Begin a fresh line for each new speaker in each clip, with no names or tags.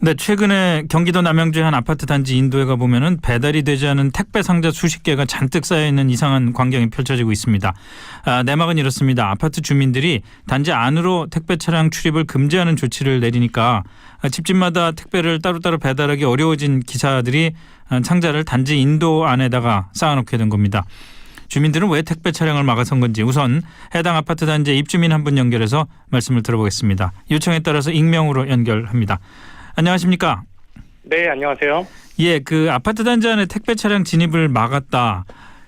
네, 최근에 경기도 남양주의 한 아파트 단지 인도에 가보면은 배달이 되지 않은 택배 상자 수십 개가 잔뜩 쌓여있는 이상한 광경이 펼쳐지고 있습니다. 내막은 이렇습니다. 아파트 주민들이 단지 안으로 택배 차량 출입을 금지하는 조치를 내리니까 집집마다 택배를 따로따로 배달하기 어려워진 기사들이 상자를 단지 인도 안에다가 쌓아놓게 된 겁니다. 주민들은 왜 택배 차량을 막아선 건지 우선 해당 아파트 단지의 입주민 한 분 연결해서 말씀을 들어보겠습니다. 요청에 따라서 익명으로 연결합니다. 안녕하십니까?
네, 안녕하세요.
예, 그 아파트 단지 안에 택배 차량 진입을 막았다.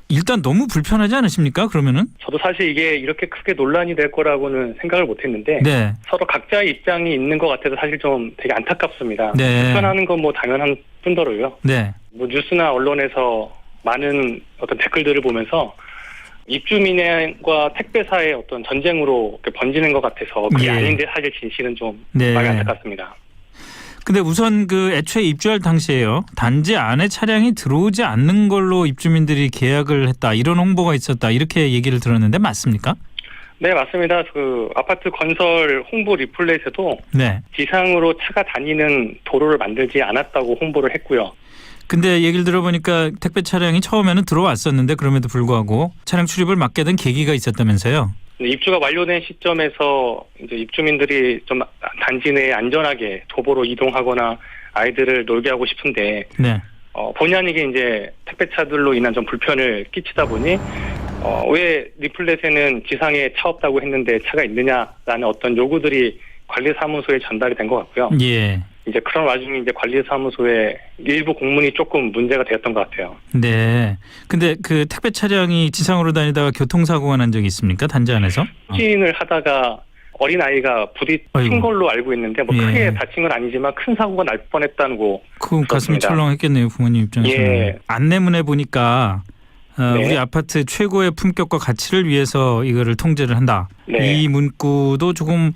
일단 너무 불편하지 않으십니까? 그러면은?
저도 사실 이게 이렇게 크게 논란이 될 거라고는 생각을 못 했는데
네.
서로 각자의 입장이 있는 것 같아서 사실 좀 되게 안타깝습니다.
네.
불편하는 건 뭐 당연한 뿐더러요.
네.
뭐 뉴스나 언론에서 많은 어떤 댓글들을 보면서 입주민과 택배사의 어떤 전쟁으로 이렇게 번지는 것 같아서 그게
예.
아닌데 사실 진실은 좀
네.
많이 안타깝습니다.
근데 우선 그 애초에 입주할 당시에요. 단지 안에 차량이 들어오지 않는 걸로 입주민들이 계약을 했다. 이런 홍보가 있었다. 이렇게 얘기를 들었는데 맞습니까?
네, 맞습니다. 그 아파트 건설 홍보 리플렛에도
네.
지상으로 차가 다니는 도로를 만들지 않았다고 홍보를 했고요.
근데 얘기를 들어보니까 택배 차량이 처음에는 들어왔었는데 그럼에도 불구하고 차량 출입을 막게 된 계기가 있었다면서요?
입주가 완료된 시점에서 이제 입주민들이 좀 단지 내에 안전하게 도보로 이동하거나 아이들을 놀게 하고 싶은데
네.
본의 아니게 이제 택배차들로 인한 좀 불편을 끼치다 보니 왜 리플렛에는 지상에 차 없다고 했는데 차가 있느냐라는 어떤 요구들이 관리사무소에 전달이 된 것 같고요.
예.
이제 그런 와중에 이제 관리사무소에 일부 공문이 조금 문제가 되었던 것 같아요.
네. 근데 그 택배 차량이 지상으로 다니다가 교통사고가 난 적이 있습니까? 단지 안에서?
추진을 하다가 어린 아이가 부딪힌 걸로 알고 있는데 뭐 크게
예.
다친 건 아니지만 큰 사고가 날 뻔했다고.
그 가슴이
그렇습니다.
철렁했겠네요. 부모님 입장에서는.
예.
안내문에 보니까
네.
우리 아파트 최고의 품격과 가치를 위해서 이거를 통제를 한다.
네.
이 문구도 조금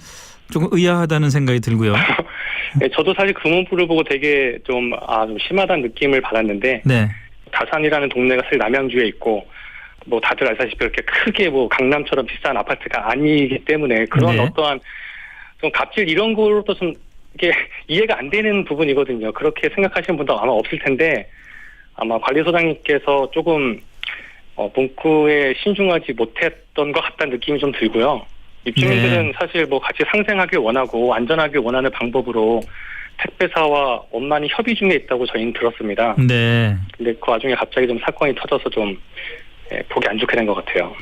의아하다는 생각이 들고요.
네, 저도 사실 그 문구를 보고 되게 좀 심하다는 느낌을 받았는데
네.
다산이라는 동네가 사실 남양주에 있고 뭐 다들 알다시피 이렇게 크게 뭐 강남처럼 비싼 아파트가 아니기 때문에 그런
네.
어떠한 좀 갑질 이런 걸로도 좀 이게 이해가 안 되는 부분이거든요. 그렇게 생각하시는 분도 아마 없을 텐데 아마 관리소장님께서 조금 문구에 신중하지 못했던 것 같다는 느낌이 좀 들고요. 입주민들은
네.
사실 뭐 같이 상생하길 원하고 안전하게 원하는 방법으로 택배사와 원만히 협의 중에 있다고 저희는 들었습니다.
네.
근데 그 와중에 갑자기 좀 사건이 터져서 좀 보기 안 좋게 된 것 같아요.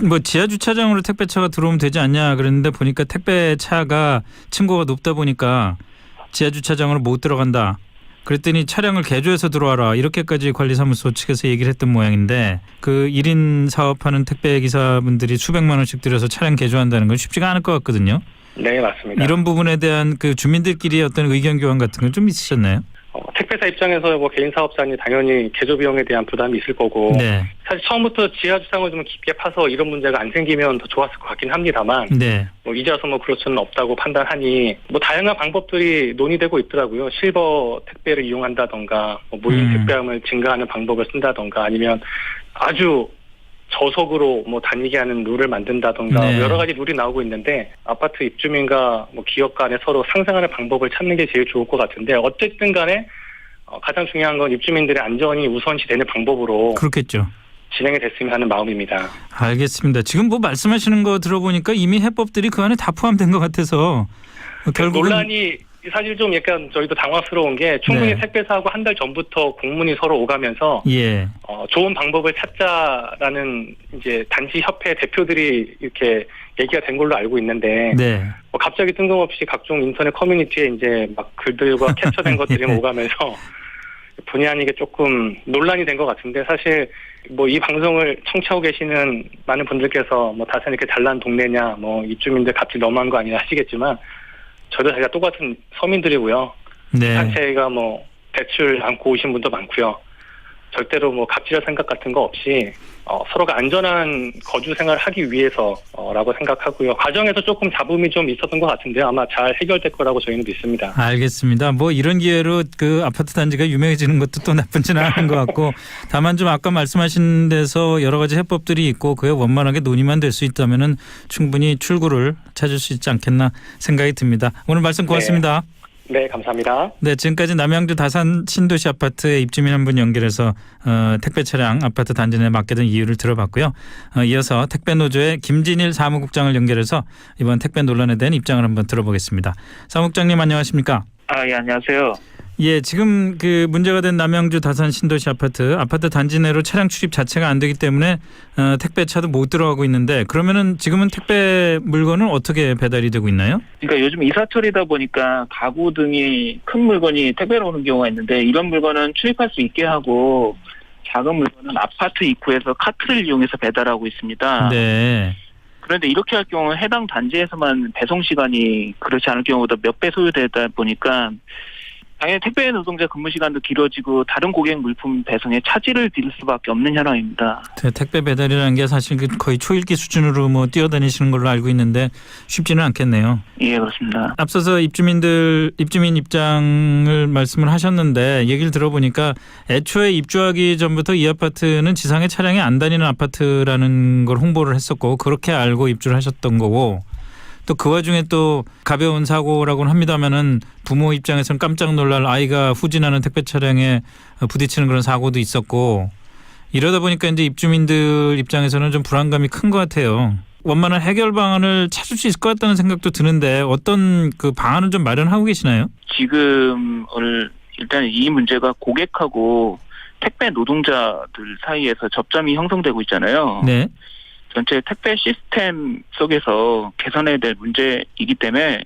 뭐 지하 주차장으로 택배차가 들어오면 되지 않냐 그랬는데 보니까 택배차가 층고가 높다 보니까 지하 주차장으로 못 들어간다. 그랬더니 차량을 개조해서 들어와라. 이렇게까지 관리사무소 측에서 얘기를 했던 모양인데 그 1인 사업하는 택배 기사분들이 수백만 원씩 들여서 차량 개조한다는 건 쉽지가 않을 것 같거든요.
네, 맞습니다.
이런 부분에 대한 그 주민들끼리의 어떤 의견 교환 같은 건 좀 있으셨나요?
택배사 입장에서 뭐 개인 사업자니 당연히 개조 비용에 대한 부담이 있을 거고
네.
사실 처음부터 지하 주차장을 좀 깊게 파서 이런 문제가 안 생기면 더 좋았을 것 같긴 합니다만
네.
뭐 이제 와서 뭐 그럴 수는 없다고 판단하니 뭐 다양한 방법들이 논의되고 있더라고요. 실버 택배를 이용한다던가 뭐 무인 택배함을 증가하는 방법을 쓴다던가 아니면 아주 저속으로 뭐 다니게 하는 룰을 만든다던가
네.
여러 가지 룰이 나오고 있는데 아파트 입주민과 뭐 기업 간에 서로 상생하는 방법을 찾는 게 제일 좋을 것 같은데 어쨌든 간에 가장 중요한 건 입주민들의 안전이 우선시 되는 방법으로
그렇겠죠.
진행이 됐으면 하는 마음입니다.
알겠습니다. 지금 뭐 말씀하시는 거 들어보니까 이미 해법들이 그 안에 다 포함된 것 같아서 결국은
논란이 사실 좀 약간 저희도 당황스러운 게 충분히
네.
택배사하고 한 달 전부터 공문이 서로 오가면서
예.
좋은 방법을 찾자라는 이제 단지 협회 대표들이 이렇게 얘기가 된 걸로 알고 있는데
네.
뭐 갑자기 뜬금없이 각종 인터넷 커뮤니티에 이제 막 글들과 캡처된 것들이 오가면서 본의 아니게 조금 논란이 된 것 같은데 사실 뭐 이 방송을 청취하고 계시는 많은 분들께서 뭐 다산 이렇게 잘난 동네냐 뭐 입주민들 갑자기 너무한 거 아니냐 하시겠지만 저도 자기가 똑같은 서민들이고요.
네.
단체가 뭐 대출 안고 오신 분도 많고요. 절대로 뭐 갑질할 생각 같은 거 없이 서로가 안전한 거주 생활을 하기 위해서라고 생각하고요. 과정에서 조금 잡음이 좀 있었던 것 같은데요. 아마 잘 해결될 거라고 저희는 믿습니다.
알겠습니다. 뭐 이런 기회로 그 아파트 단지가 유명해지는 것도 또 나쁘지는 않은 것 같고 다만 좀 아까 말씀하신 데서 여러 가지 해법들이 있고 그에 원만하게 논의만 될 수 있다면은 충분히 출구를 찾을 수 있지 않겠나 생각이 듭니다. 오늘 말씀 고맙습니다.
네, 감사합니다.
네, 지금까지 남양주 다산 신도시 아파트에 입주민 한 분 연결해서 택배 차량 아파트 단지 내에 맡게 된 이유를 들어봤고요. 이어서 택배 노조의 김진일 사무국장을 연결해서 이번 택배 논란에 대한 입장을 한번 들어보겠습니다. 사무국장님 안녕하십니까?
예, 안녕하세요.
예, 지금 그 문제가 된 남양주 다산 신도시 아파트 단지 내로 차량 출입 자체가 안 되기 때문에 택배차도 못 들어가고 있는데 그러면은 지금은 택배 물건은 어떻게 배달이 되고 있나요?
그러니까 요즘 이사철이다 보니까 가구 등이 큰 물건이 택배로 오는 경우가 있는데 이런 물건은 출입할 수 있게 하고 작은 물건은 아파트 입구에서 카트를 이용해서 배달하고 있습니다.
네.
그런데 이렇게 할 경우 해당 단지에서만 배송 시간이 그렇지 않을 경우보다 몇 배 소요되다 보니까 당연히 택배 노동자 근무 시간도 길어지고 다른 고객 물품 배송에 차질을 빚을 수밖에 없는 현황입니다.
택배 배달이라는 게 사실 거의 초일기 수준으로 뛰어다니시는 걸로 알고 있는데 쉽지는 않겠네요.
예, 그렇습니다.
앞서서 입주민 입장을 말씀을 하셨는데 얘기를 들어보니까 애초에 입주하기 전부터 이 아파트는 지상에 차량이 안 다니는 아파트라는 걸 홍보를 했었고 그렇게 알고 입주를 하셨던 거고 또 그 와중에 또 가벼운 사고라고는 합니다만은 부모 입장에서는 깜짝 놀랄 아이가 후진하는 택배 차량에 부딪히는 그런 사고도 있었고 이러다 보니까 이제 입주민들 입장에서는 좀 불안감이 큰 것 같아요. 원만한 해결 방안을 찾을 수 있을 것 같다는 생각도 드는데 어떤 그 방안을 좀 마련하고 계시나요?
지금 일단 이 문제가 고객하고 택배 노동자들 사이에서 접점이 형성되고 있잖아요.
네.
전체 택배 시스템 속에서 개선해야 될 문제이기 때문에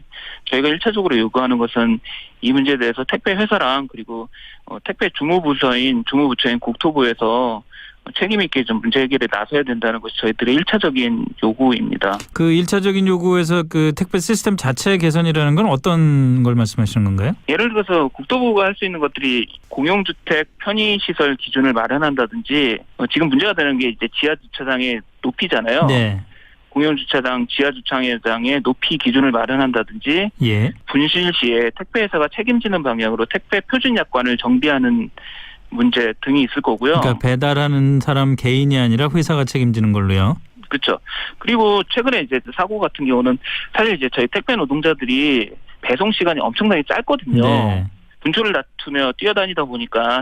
저희가 1차적으로 요구하는 것은 이 문제에 대해서 택배 회사랑 그리고 택배 주무부처인 국토부에서 책임 있게 좀 문제 해결에 나서야 된다는 것이 저희들의 1차적인 요구입니다.
그 1차적인 요구에서 그 택배 시스템 자체 개선이라는 건 어떤 걸 말씀하시는 건가요?
예를 들어서 국토부가 할 수 있는 것들이 공용주택 편의시설 기준을 마련한다든지 지금 문제가 되는 게 이제 지하주차장의 높이잖아요.
네.
공용주차장, 지하주차장의 높이 기준을 마련한다든지
예.
분실 시에 택배회사가 책임지는 방향으로 택배 표준 약관을 정비하는 문제 등이 있을 거고요.
그러니까 배달하는 사람 개인이 아니라 회사가 책임지는 걸로요.
그렇죠. 그리고 최근에 이제 사고 같은 경우는 사실 이제 저희 택배 노동자들이 배송 시간이 엄청나게 짧거든요.
네.
분초를 다투며 뛰어다니다 보니까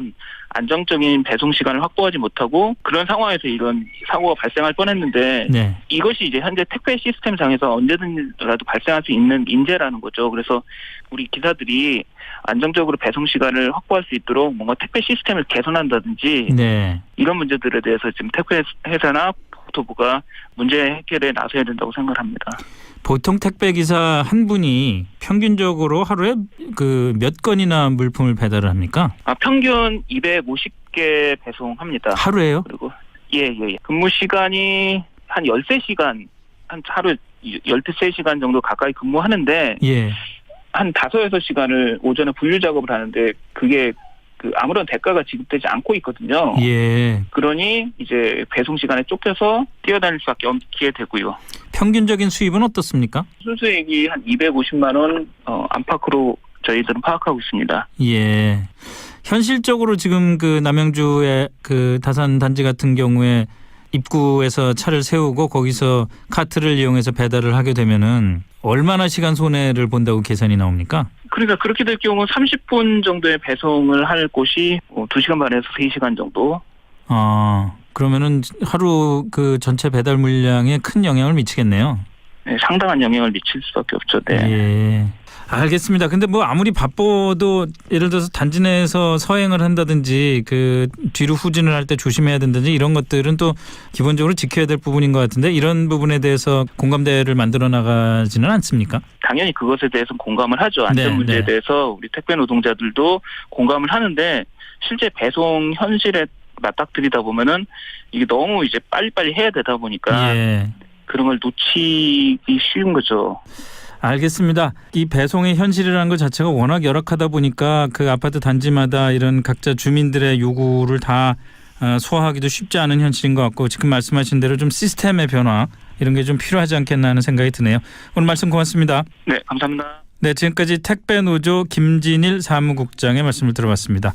안정적인 배송 시간을 확보하지 못하고 그런 상황에서 이런 사고가 발생할 뻔했는데
네.
이것이 이제 현재 택배 시스템상에서 언제든지라도 발생할 수 있는 인재라는 거죠. 그래서 우리 기사들이 안정적으로 배송 시간을 확보할 수 있도록 뭔가 택배 시스템을 개선한다든지
네.
이런 문제들에 대해서 지금 택배 회사나 국토부가 문제 해결에 나서야 된다고 생각합니다.
보통 택배 기사 한 분이 평균적으로 하루에 그 몇 건이나 물품을 배달을 합니까?
평균 250개 배송합니다.
하루에요?
그리고 예. 근무 시간이 한 13시간, 한 하루 13시간 정도 가까이 근무하는데
예.
한 5-6시간을 오전에 분류 작업을 하는데 그게 아무런 대가가 지급되지 않고 있거든요.
예.
그러니 이제 배송 시간에 쫓겨서 뛰어다닐 수밖에 없게 되고요.
평균적인 수입은 어떻습니까?
순수익이 한 250만 원 안팎으로 저희들은 파악하고 있습니다.
예. 현실적으로 지금 그 남양주의 그 다산 단지 같은 경우에 입구에서 차를 세우고 거기서 카트를 이용해서 배달을 하게 되면은 얼마나 시간 손해를 본다고 계산이 나옵니까?
그러니까 그렇게 될 경우 30분 정도의 배송을 할 곳이 2시간 반에서 3시간 정도.
그러면은 하루 그 전체 배달 물량에 큰 영향을 미치겠네요.
네, 상당한 영향을 미칠 수밖에 없죠. 네.
예. 알겠습니다. 근데 아무리 바빠도 예를 들어서 단지 내에서 서행을 한다든지 그 뒤로 후진을 할 때 조심해야 된다든지 이런 것들은 또 기본적으로 지켜야 될 부분인 것 같은데 이런 부분에 대해서 공감대를 만들어 나가지는 않습니까?
당연히 그것에 대해서는 공감을 하죠. 안전 문제에 대해서 우리 택배 노동자들도 공감을 하는데 실제 배송 현실에 맞닥뜨리다 보면은 이게 너무 이제 빨리빨리 해야 되다 보니까
예.
그런 걸 놓치기 쉬운 거죠.
알겠습니다. 이 배송의 현실이라는 것 자체가 워낙 열악하다 보니까 그 아파트 단지마다 이런 각자 주민들의 요구를 다 소화하기도 쉽지 않은 현실인 것 같고 지금 말씀하신 대로 좀 시스템의 변화 이런 게 좀 필요하지 않겠나 하는 생각이 드네요. 오늘 말씀 고맙습니다.
네, 감사합니다.
네, 지금까지 택배노조 김진일 사무국장의 말씀을 들어봤습니다.